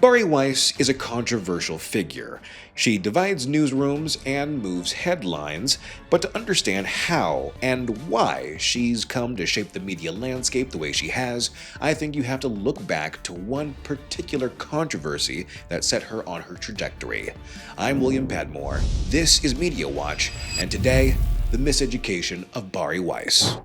Bari Weiss is a controversial figure. She divides newsrooms and moves headlines, but to understand how and why she's come to shape the media landscape the way she has, I think you have to look back to one particular controversy that set her on her trajectory. I'm William Padmore, this is Media Watch, and today, the miseducation of Bari Weiss.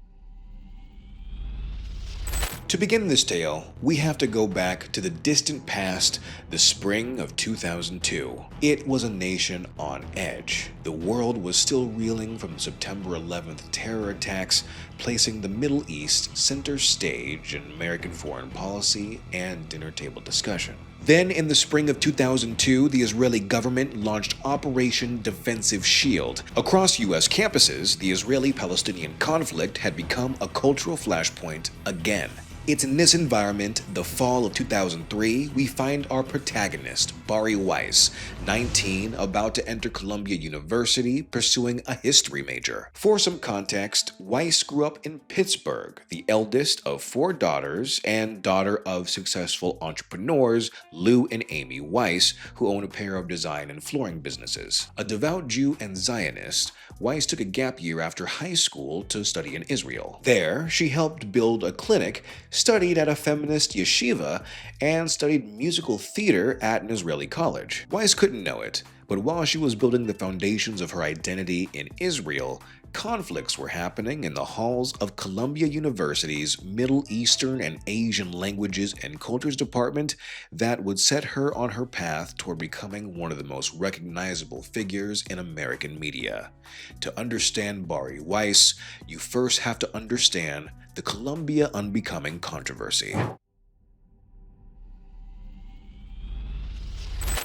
To begin this tale, we have to go back to the distant past, the spring of 2002. It was a nation on edge. The world was still reeling from the September 11th terror attacks, placing the Middle East center stage in American foreign policy and dinner table discussion. Then, in the spring of 2002, the Israeli government launched Operation Defensive Shield. Across U.S. campuses, the Israeli-Palestinian conflict had become a cultural flashpoint again. It's in this environment, the fall of 2003, we find our protagonist, Bari Weiss, 19, about to enter Columbia University, pursuing a history major. For some context, Weiss grew up in Pittsburgh, the eldest of 4 daughters and daughter of successful entrepreneurs Lou and Amy Weiss, who own a pair of design and flooring businesses. A devout Jew and Zionist, Weiss took a gap year after high school to study in Israel. There, she helped build a clinic, studied at a feminist yeshiva, and studied musical theater at an Israeli college. Weiss couldn't know it, but while she was building the foundations of her identity in Israel, conflicts were happening in the halls of Columbia University's Middle Eastern and Asian Languages and Cultures department that would set her on her path toward becoming one of the most recognizable figures in American media. To understand Bari Weiss, you first have to understand the Columbia Unbecoming controversy.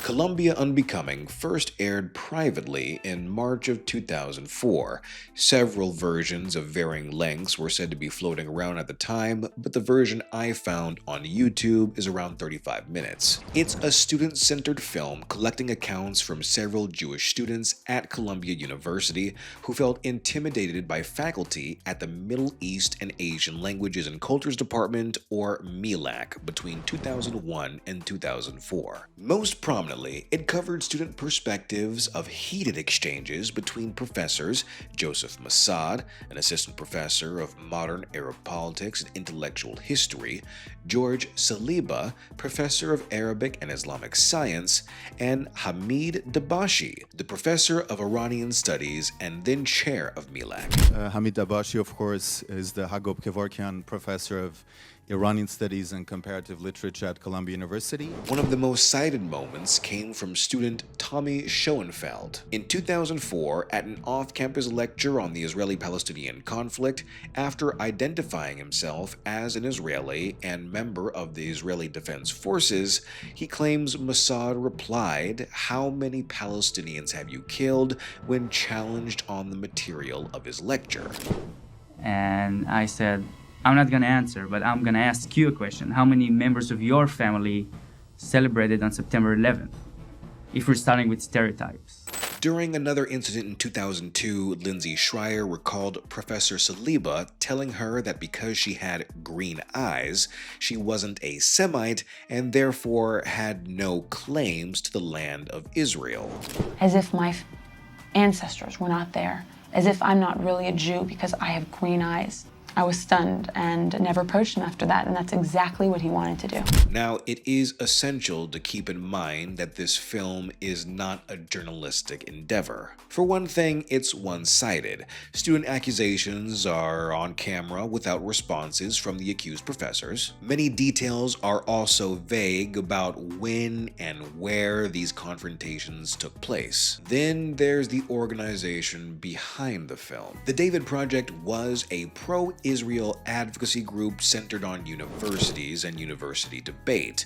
Columbia Unbecoming first aired privately in March of 2004. Several versions of varying lengths were said to be floating around at the time, but the version I found on YouTube is around 35 minutes. It's a student-centered film collecting accounts from several Jewish students at Columbia University who felt intimidated by faculty at the Middle East and Asian Languages and Cultures Department, or MELAC, between 2001 and 2004. Most prominently, it covered student perspectives of heated exchanges between professors Joseph Massad, an assistant professor of modern Arab politics and intellectual history, George Saliba, professor of Arabic and Islamic science, and Hamid Dabashi, the professor of Iranian studies and then chair of MELAC. Hamid Dabashi, of course, is the Hagop Kevorkian professor of Iranian Studies and Comparative Literature at Columbia University. One of the most cited moments came from student Tommy Schoenfeld. In 2004, at an off-campus lecture on the Israeli-Palestinian conflict, after identifying himself as an Israeli and member of the Israeli Defense Forces, he claims Mossad replied, "How many Palestinians have you killed?" when challenged on the material of his lecture. And I said, I'm not going to answer, but I'm going to ask you a question. How many members of your family celebrated on September 11th? If we're starting with stereotypes. During another incident in 2002, Lindsay Schreier recalled Professor Saliba telling her that because she had green eyes, she wasn't a Semite and therefore had no claims to the land of Israel. As if my ancestors were not there. As if I'm not really a Jew because I have green eyes. I was stunned and never approached him after that, and that's exactly what he wanted to do. Now, it is essential to keep in mind that this film is not a journalistic endeavor. For one thing, it's one-sided. Student accusations are on camera without responses from the accused professors. Many details are also vague about when and where these confrontations took place. Then there's the organization behind the film. The David Project was a pro-Israel advocacy group centered on universities and university debate.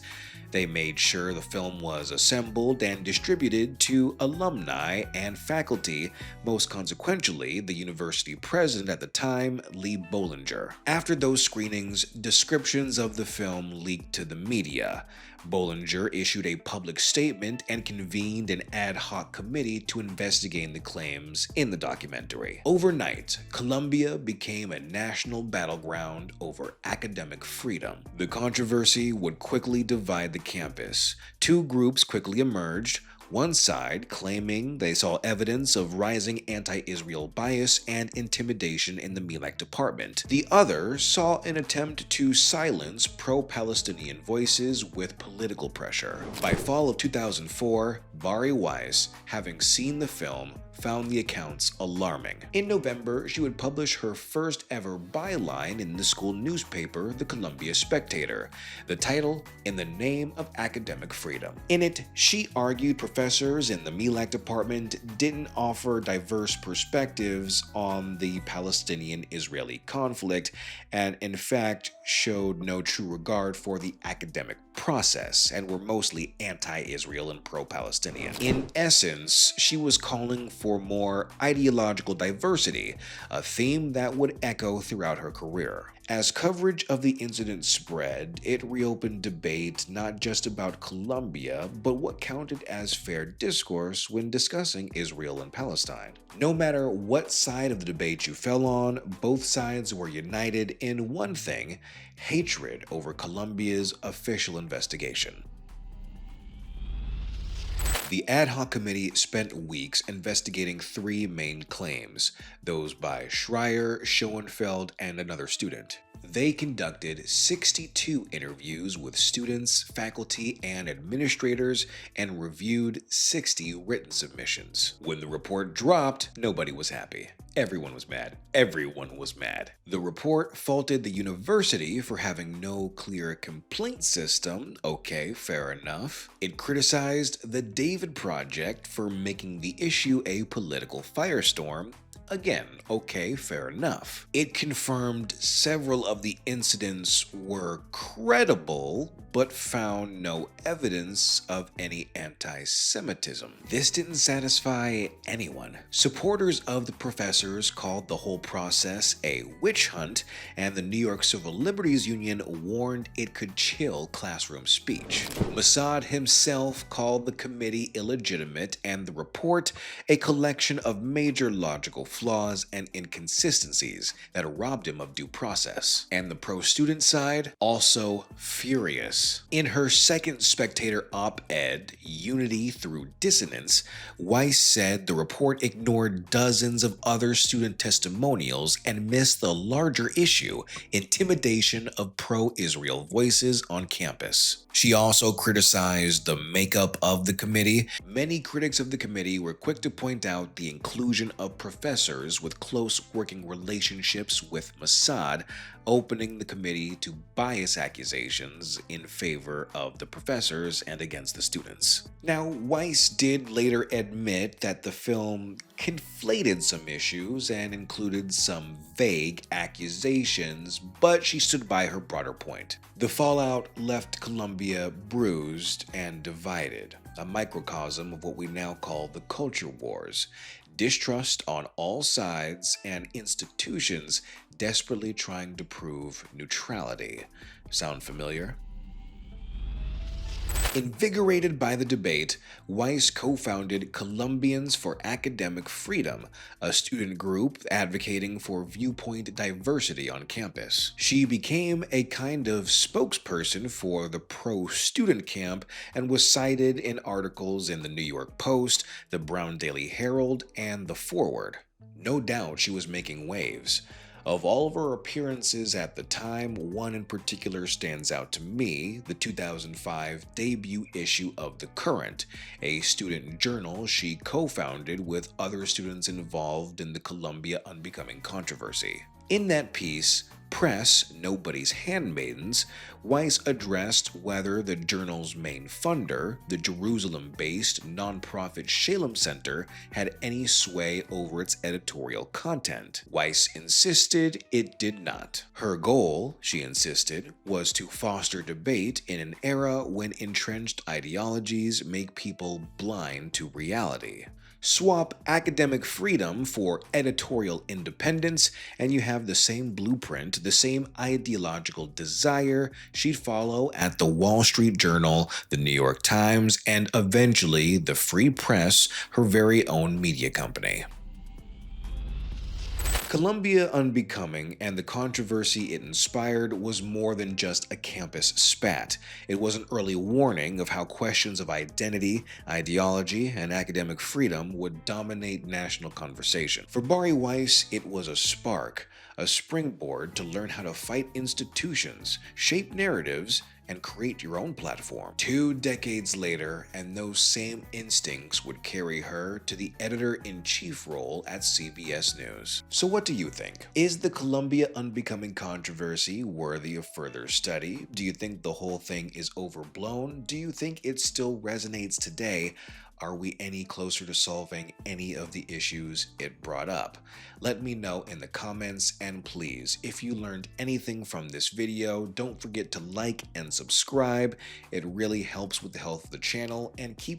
They made sure the film was assembled and distributed to alumni and faculty, most consequentially the university president at the time, Lee Bollinger. After those screenings, descriptions of the film leaked to the media. Bollinger issued a public statement and convened an ad hoc committee to investigate the claims in the documentary. Overnight, Columbia became a national battleground over academic freedom. The controversy would quickly divide the campus. Two groups quickly emerged. One side claiming they saw evidence of rising anti-Israel bias and intimidation in the MELEC department. The other saw an attempt to silence pro-Palestinian voices with political pressure. By fall of 2004, Bari Weiss, having seen the film, found the accounts alarming. In November, she would publish her first ever byline in the school newspaper, the Columbia Spectator. The title, "In the Name of Academic Freedom." In it, she argued professors in the MELEC department didn't offer diverse perspectives on the Palestinian-Israeli conflict, and in fact showed no true regard for the academic process and were mostly anti-Israel and pro-Palestinian. In essence, she was calling for more ideological diversity, a theme that would echo throughout her career. As coverage of the incident spread, it reopened debate not just about Columbia, but what counted as fair discourse when discussing Israel and Palestine. No matter what side of the debate you fell on, both sides were united in one thing: hatred over Columbia's official investigation. The ad hoc committee spent weeks investigating three main claims, those by Schreier, Schoenfeld, and another student. They conducted 62 interviews with students, faculty, and administrators and reviewed 60 written submissions. When the report dropped, nobody was happy. Everyone was mad. Everyone was mad. The report faulted the university for having no clear complaint system. Okay, fair enough. It criticized the David Project for making the issue a political firestorm. Again, okay, fair enough. It confirmed several of the incidents were credible, but found no evidence of any anti-Semitism. This didn't satisfy anyone. Supporters of the professors called the whole process a witch hunt, and the New York Civil Liberties Union warned it could chill classroom speech. Mossad himself called the committee illegitimate and the report a collection of major logical flaws and inconsistencies that robbed him of due process. And the pro-student side, also furious. In her second Spectator op-ed, Unity Through Dissonance, Weiss said the report ignored dozens of other student testimonials and missed the larger issue: intimidation of pro-Israel voices on campus. She also criticized the makeup of the committee. Many critics of the committee were quick to point out the inclusion of professors with close working relationships with Mossad, opening the committee to bias accusations in favor of the professors and against the students. Now, Weiss did later admit that the film conflated some issues and included some vague accusations, but she stood by her broader point. The fallout left Columbia bruised and divided, a microcosm of what we now call the culture wars. Distrust on all sides and institutions desperately trying to prove neutrality. Sound familiar? Invigorated by the debate, Weiss co-founded Columbians for Academic Freedom, a student group advocating for viewpoint diversity on campus. She became a kind of spokesperson for the pro-student camp and was cited in articles in the New York Post, the Brown Daily Herald, and the Forward. No doubt she was making waves. Of all of her appearances at the time, one in particular stands out to me: the 2005 debut issue of The Current, a student journal she co-founded with other students involved in the Columbia Unbecoming controversy. In that piece, Press, Nobody's Handmaidens, Weiss addressed whether the journal's main funder, the Jerusalem-based nonprofit Shalem Center, had any sway over its editorial content. Weiss insisted it did not. Her goal, she insisted, was to foster debate in an era when entrenched ideologies make people blind to reality. Swap academic freedom for editorial independence, and you have the same blueprint, the same ideological desire she'd follow at the Wall Street Journal, the New York Times, and eventually the Free Press, her very own media company. Columbia Unbecoming and the controversy it inspired was more than just a campus spat. It was an early warning of how questions of identity, ideology, and academic freedom would dominate national conversation. For Bari Weiss, it was a spark, a springboard to learn how to fight institutions, shape narratives, and create your own platform. 2 decades later, and those same instincts would carry her to the editor-in-chief role at CBS News. So what do you think? Is the Columbia Unbecoming controversy worthy of further study? Do you think the whole thing is overblown? Do you think it still resonates today? Are we any closer to solving any of the issues it brought up? Let me know in the comments, and please, if you learned anything from this video, don't forget to like and subscribe. It really helps with the health of the channel and keeps